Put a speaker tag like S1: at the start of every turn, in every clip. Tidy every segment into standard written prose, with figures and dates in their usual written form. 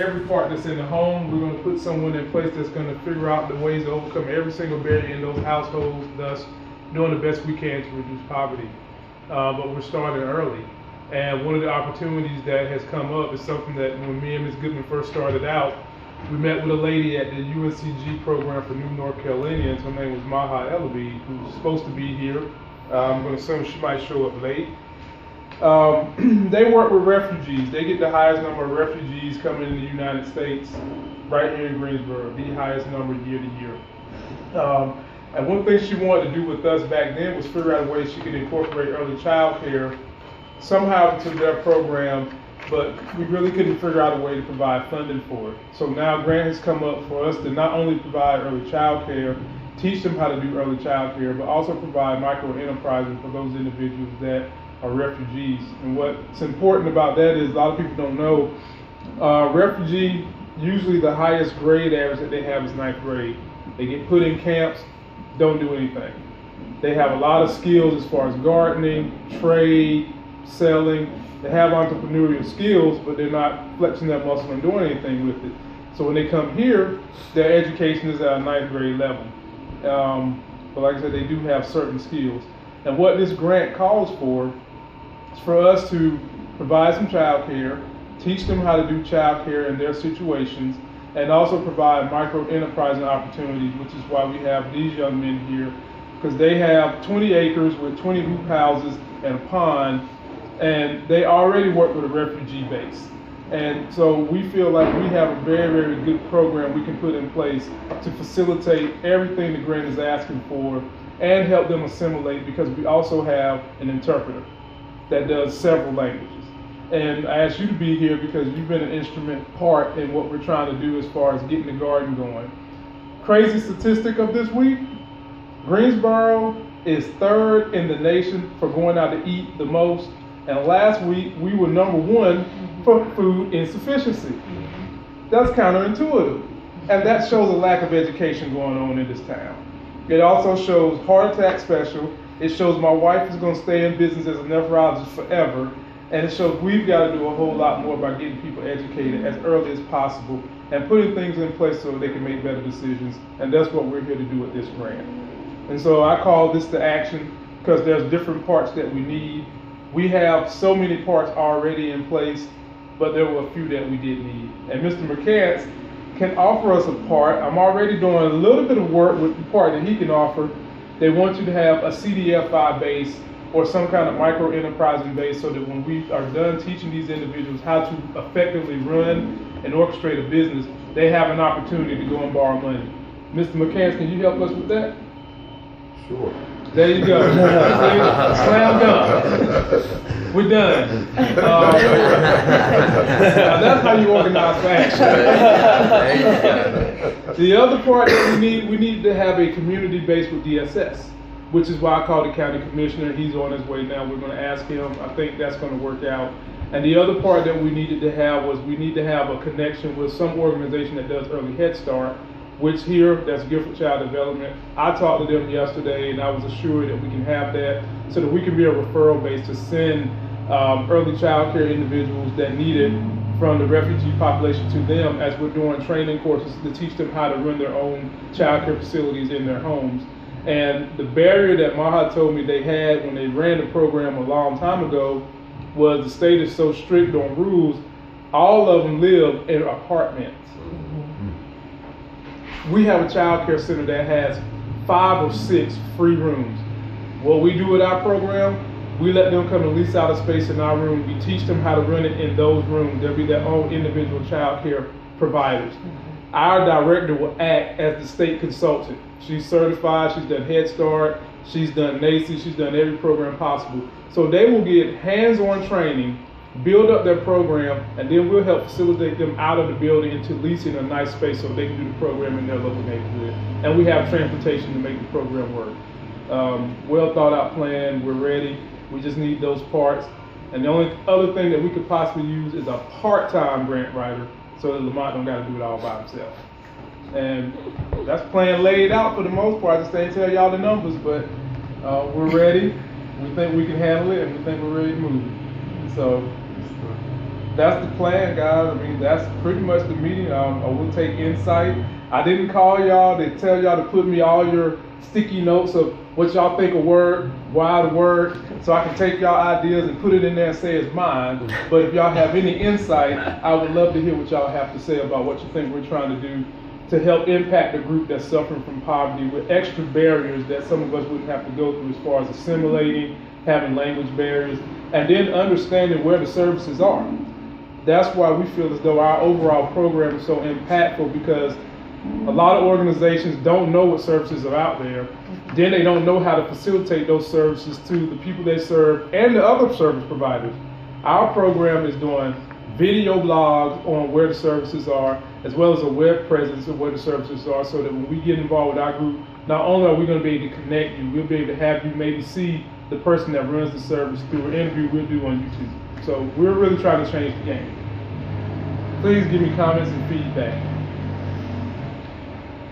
S1: every part that's in the home. We're going to put someone in place that's going to figure out the ways to overcome every single barrier in those households, thus doing the best we can to reduce poverty. But we're starting early. And one of the opportunities that has come up is something that when me and Ms. Goodman first started out, we met with a lady at the UNCG program for New North Carolinians. Her name was Micheal Ivey, who's supposed to be here. I'm going to assume she might show up late. They work with refugees. They get the highest number of refugees coming in the United States right here in Greensboro, the highest number year to year. And one thing she wanted to do with us back then was figure out a way she could incorporate early child care somehow into their program, but we really couldn't figure out a way to provide funding for it. So now a grant has come up for us to not only provide early child care, teach them how to do early child care, but also provide micro enterprises for those individuals that are refugees. And what's important about that is a lot of people don't know, refugee, usually the highest grade average that they have is 9th grade. They get put in camps, don't do anything. They have a lot of skills as far as gardening, trade, selling. They have entrepreneurial skills, but they're not flexing that muscle and doing anything with it. So when they come here, their education is at a 9th grade level. But like I said, they do have certain skills. And what this grant calls for is for us to provide some child care, teach them how to do child care in their situations, and also provide micro enterprising opportunities, which is why we have these young men here, because they have 20 acres with 20 hoop houses and a pond, and they already work with a refugee base. And so we feel like we have a very, very good program we can put in place to facilitate everything the grant is asking for and help them assimilate, because we also have an interpreter that does several languages. And I asked you to be here because you've been an instrument part in what we're trying to do as far as getting the garden going. Crazy statistic of this week, Greensboro is 3rd in the nation for going out to eat the most. And last week, we were number 1 for food insufficiency. That's counterintuitive. And that shows a lack of education going on in this town. It also shows heart attack special. It shows my wife is going to stay in business as a nephrologist forever. And it shows we've got to do a whole lot more by getting people educated as early as possible and putting things in place so they can make better decisions. And that's what we're here to do with this grant. And so I call this to action because there's different parts that we need. We have so many parts already in place, but there were a few that we did need. And Mr. McCants can offer us a part. I'm already doing a little bit of work with the part that he can offer. They want you to have a CDFI base or some kind of micro enterprising base so that when we are done teaching these individuals how to effectively run and orchestrate a business, they have an opportunity to go and borrow money. Mr. McCants, can you help us with that?
S2: Sure.
S1: There you go. Slam dunk. We're done. Now that's how you organize for action. The other part that we need to have a community base with DSS, which is why I called the county commissioner. He's on his way now. We're going to ask him. I think that's going to work out. And the other part that we needed to have was we need to have a connection with some organization that does early Head Start, which here, that's Gift for Child Development. I talked to them yesterday, and I was assured that we can have that so that we can be a referral base to send early child care individuals that need it from the refugee population to them as we're doing training courses to teach them how to run their own child care facilities in their homes. And the barrier that Maha told me they had when they ran the program a long time ago was the state is so strict on rules, all of them live in apartments. We have a child care center that has 5 or 6 free rooms. What we do with our program, we let them come and lease out a space in our room. We teach them how to run it in those rooms. They'll be their own individual child care providers. Our director will act as the state consultant. She's certified, she's done Head Start, she's done NACI, she's done every program possible. So they will get hands-on training, build up their program, and then we'll help facilitate them out of the building into leasing a nice space so they can do the program in their local neighborhood. And we have transportation to make the program work. Well thought out plan, we're ready. We just need those parts. And the only other thing that we could possibly use is a part-time grant writer so that Lamont don't got to do it all by himself. And that's plan laid out for the most part. I just ain't tell y'all the numbers, but we're ready. We think we can handle it, and we think we're ready to move. So that's the plan, guys. I mean, that's pretty much the meeting. I will take insight. I didn't call y'all to tell y'all to put me all your sticky notes of what y'all think will work, why it work, so I can take y'all ideas and put it in there and say it's mine. But if y'all have any insight, I would love to hear what y'all have to say about what you think we're trying to do to help impact the group that's suffering from poverty with extra barriers that some of us wouldn't have to go through as far as assimilating, having language barriers, and then understanding where the services are. That's why we feel as though our overall program is so impactful, because a lot of organizations don't know what services are out there. Then they don't know how to facilitate those services to the people they serve and the other service providers. Our program is doing video blogs on where the services are, as well as a web presence of where the services are, so that when we get involved with our group, not only are we going to be able to connect you, we'll be able to have you maybe see the person that runs the service through an interview we'll do on YouTube. So we're really trying to change the game. Please give me comments and feedback.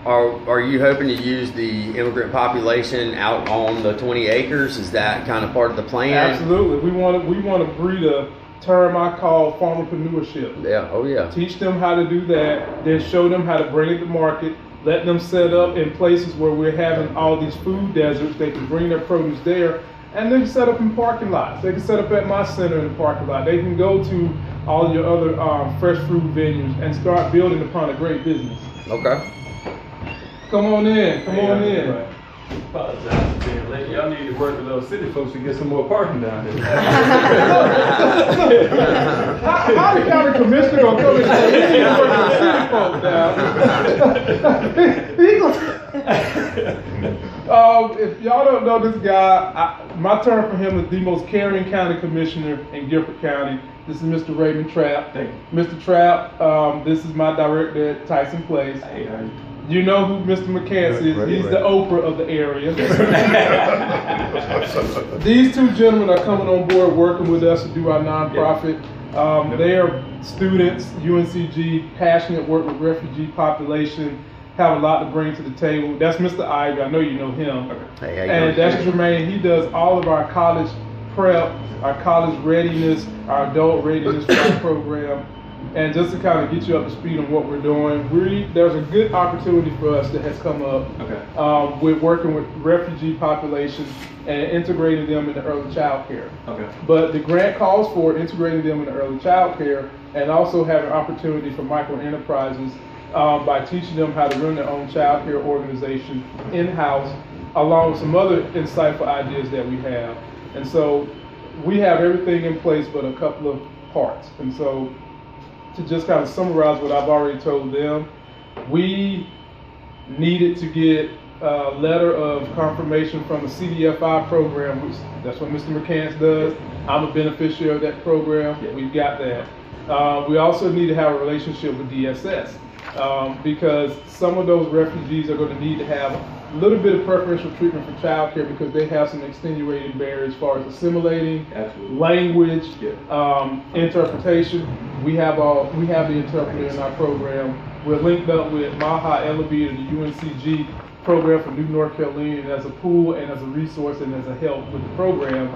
S2: Are you hoping to use the immigrant population out on the 20 acres? Is that kind of part of the plan?
S1: Absolutely. We want to breed a term I call farmerpreneurship.
S2: Yeah. Oh yeah.
S1: Teach them how to do that, then show them how to bring it to market. Let them set up in places where we're having all these food deserts. They can bring their produce there, and they can set up in parking lots. They can set up at my center in the parking lot. They can go to all your other fresh fruit venues and start building upon a great business.
S2: Okay.
S1: Come on in. Come on in.
S3: Right. Apologize for being late. Y'all need to work with those city folks to get some more parking down here.
S1: How the county commissioner gonna come and say we need to work with city folks down? If y'all don't know this guy, my term for him is the most caring county commissioner in Guilford County. This is Mr. Raymond Trapp.
S3: Thank you.
S1: Mr. Trapp, this is my director at Tyson Place.
S3: Hey, how are you?
S1: You know who Mr. McCants is. He's the Oprah of the area. These two gentlemen are coming on board working with us to do our nonprofit. They are students, UNCG, passionate, work with refugee population, have a lot to bring to the table. That's Mr. Ivey. I know you know him.
S2: Hey,
S1: and that's Dramaine. He does all of our college prep, our college readiness, our adult readiness for our program. And just to kind of get you up to speed on what we're doing, there's a good opportunity for us that has come up.
S3: Okay.
S1: With working with refugee populations and integrating them into early child care.
S3: Okay.
S1: But the grant calls for integrating them into early child care and also having opportunity for micro enterprises by teaching them how to run their own child care organization in-house, along with some other insightful ideas that we have. And so we have everything in place but a couple of parts. And so to just kind of summarize what I've already told them, we needed to get a letter of confirmation from the CDFI program, which that's what Mr. McCants does. I'm a beneficiary of that program. We've got that. We also need to have a relationship with DSS because some of those refugees are going to need to have a little bit of preferential treatment for child care because they have some extenuating barriers as far as assimilating, language, interpretation. We have the interpreter in our program. We're linked up with Maha Elabi and the UNCG program for New North Carolina as a pool and as a resource and as a help with the program.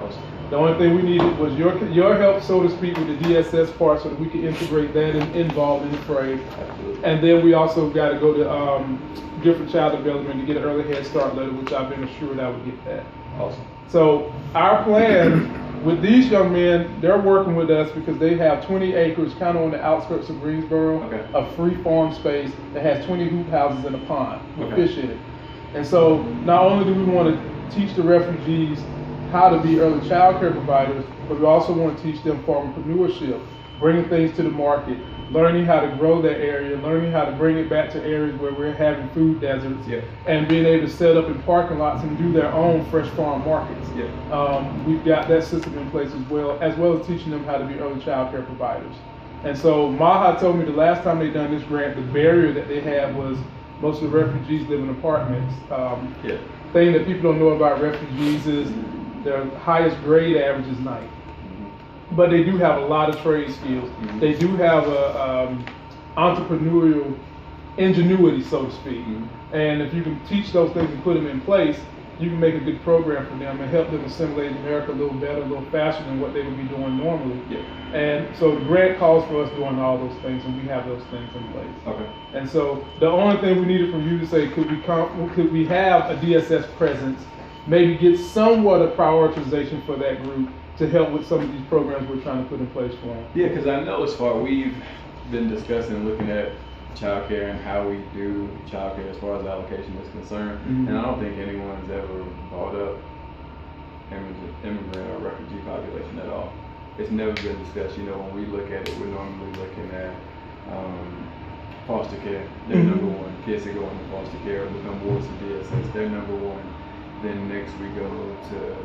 S1: The only thing we needed was your help, so to speak, with the DSS part so that we could integrate that and involve in the fray. And then we also got to go to Guilford Child Development to get an early head start letter, which I've been assured I would get that.
S3: Awesome.
S1: So our plan with these young men, they're working with us because they have 20 acres kind of on the outskirts of Greensboro, of free farm space that has 20 hoop houses and a pond with fish in it. And so not only do we want to teach the refugees how to be early child care providers, but we also want to teach them farmerpreneurship, bringing things to the market, learning how to grow that area, learning how to bring it back to areas where we're having food deserts, and being able to set up in parking lots and do their own fresh farm markets. We've got that system in place as well as teaching them how to be early child care providers. And so Maha told me the last time they done this grant, the barrier that they had was most of the refugees live in apartments. Thing that people don't know about refugees is their highest grade average is 90. But they do have a lot of trade skills. They do have a entrepreneurial ingenuity, so to speak. And if you can teach those things and put them in place, you can make a good program for them and help them assimilate America a little better, a little faster than what they would be doing normally.
S3: Yeah.
S1: And so the grant calls for us doing all those things, and we have those things in place.
S3: Okay.
S1: And so the only thing we needed from you to say, could we have a DSS presence, maybe get somewhat of prioritization for that group to help with some of these programs we're trying to put in place for them.
S3: Yeah, because I know we've been discussing looking at childcare and how we do childcare as far as allocation is concerned.
S1: Mm-hmm.
S3: And I don't think anyone's ever brought up immigrant or refugee population at all. It's never been discussed. You know, when we look at it, we're normally looking at foster care. They're
S1: Mm-hmm.
S3: number one. Kids that go into foster care or become wards of DSS, they're number one. Then next we go to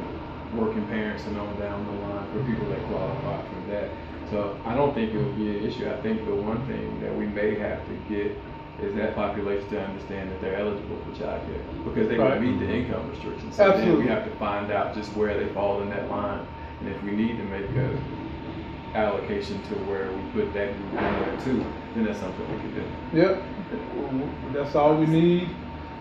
S3: working parents and on down the line for people that qualify for that. So I don't think it would be an issue. I think the one thing that we may have to get is that population to understand that they're eligible for child care because they would meet the income restrictions. So then we have to find out just where they fall in that line. And if we need to make a allocation to where we put that group in there too, then that's something we can do.
S1: Yep, that's all we need.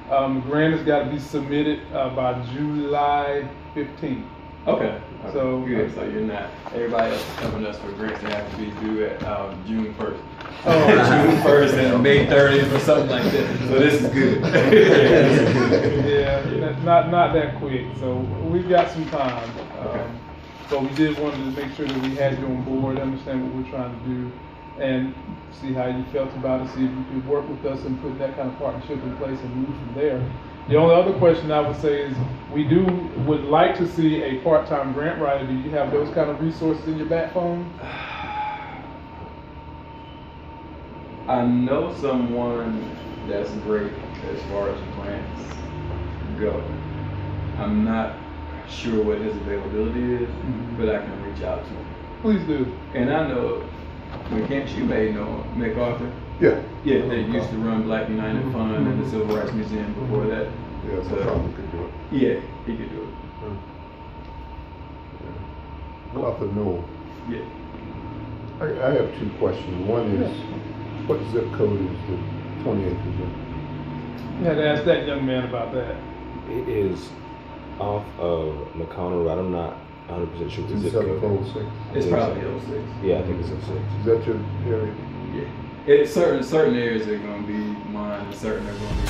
S1: The grant has got to be submitted by July 15th.
S3: Okay.
S1: So
S3: good. So you're not, everybody else is coming to us for grants that have to be due at June 1st.
S1: Oh.
S3: June 1st and May 30th or something like that. So this is good.
S1: Yeah, not that quick. So we've got some time. But we did want to make sure that we had you on board, understand what we're trying to do, and see how you felt about it, see if you could work with us and put that kind of partnership in place and move from there. The only other question I would say is would like to see a part-time grant writer. Do you have those kind of resources in your back phone?
S3: I know someone that's great as far as grants go. I'm not sure what his availability is, but I can reach out to him.
S1: Please do.
S3: And I know McCants, you may know MacArthur.
S4: Yeah.
S3: Yeah, they used to run Black United Fund and the Civil Rights Museum before that.
S4: Yeah, so probably could do it.
S3: Yeah, he could do it.
S4: Yeah. Arthur Newell.
S3: Yeah.
S4: I have two questions. One is, what zip code is the 20 acres in?
S1: You had to ask that young man about that.
S5: It is off of McConnell Road. I'm not 100% sure what the zip code is.
S4: 706?
S3: It's probably 06.
S5: Yeah, I think it's 06.
S4: Is that your area?
S3: Yeah. Certain areas are going to be mine, and certain are going to be